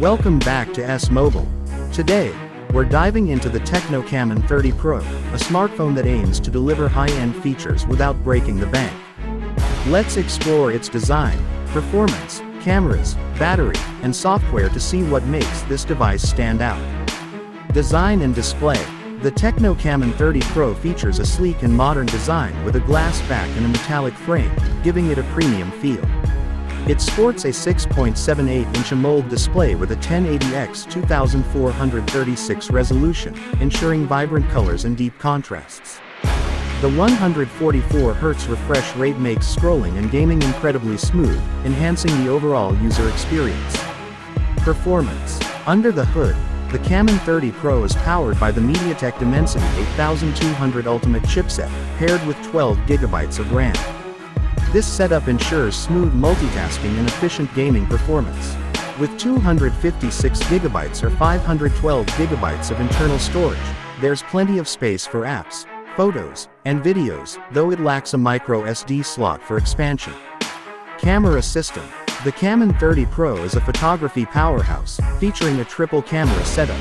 Welcome back to S-Mobile. Today, we're diving into the Tecno Camon 30 Pro, a smartphone that aims to deliver high-end features without breaking the bank. Let's explore its design, performance, cameras, battery, and software to see what makes this device stand out. Design and display. The Tecno Camon 30 Pro features a sleek and modern design with a glass back and a metallic frame, giving it a premium feel. It sports a 6.78-inch AMOLED display with a 1080x 2436 resolution, ensuring vibrant colors and deep contrasts. The 144Hz refresh rate makes scrolling and gaming incredibly smooth, enhancing the overall user experience. Performance. Under the hood, the Camon 30 Pro is powered by the MediaTek Dimensity 8200 Ultimate chipset, paired with 12GB of RAM. This setup ensures smooth multitasking and efficient gaming performance. With 256GB or 512GB of internal storage, there's plenty of space for apps, photos, and videos, though it lacks a micro SD slot for expansion. Camera system. The Camon 30 Pro is a photography powerhouse, featuring a triple camera setup.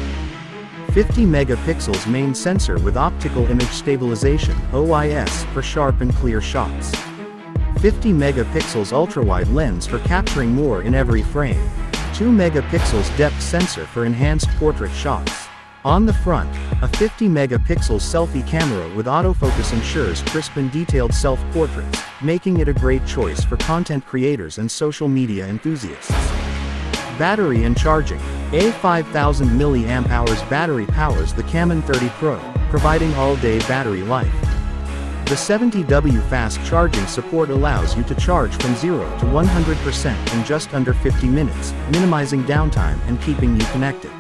50 megapixels main sensor with optical image stabilization (OIS) for sharp and clear shots. 50 megapixels ultra-wide lens for capturing more in every frame. 2 megapixels depth sensor for enhanced portrait shots. On the front, a 50 megapixel selfie camera with autofocus ensures crisp and detailed self-portraits, making it a great choice for content creators and social media enthusiasts. Battery and charging. A 5000 mAh battery powers the Camon 30 Pro, providing all-day battery life. The 70W fast charging support allows you to charge from 0 to 100% in just under 50 minutes, minimizing downtime and keeping you connected.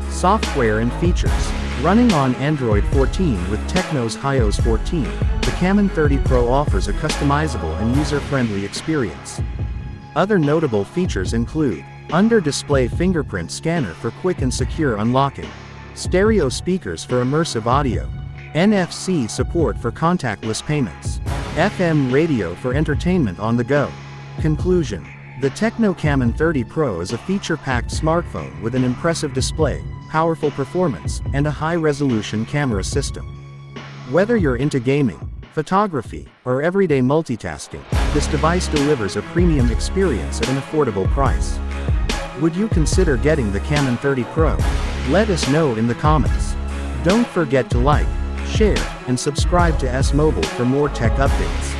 Software and features. Running on Android 14 with Tecno's iOS 14, the Camon 30 Pro offers a customizable and user-friendly experience. Other notable features include under-display fingerprint scanner for quick and secure unlocking, stereo speakers for immersive audio, NFC support for contactless payments, FM radio for entertainment on the go. Conclusion. The Tecno Camon 30 Pro is a feature-packed smartphone with an impressive display, powerful performance, and a high-resolution camera system. Whether you're into gaming, photography, or everyday multitasking, this device delivers a premium experience at an affordable price. Would you consider getting the Camon 30 Pro? Let us know in the comments. Don't forget to like, share, and subscribe to S-Mobile for more tech updates.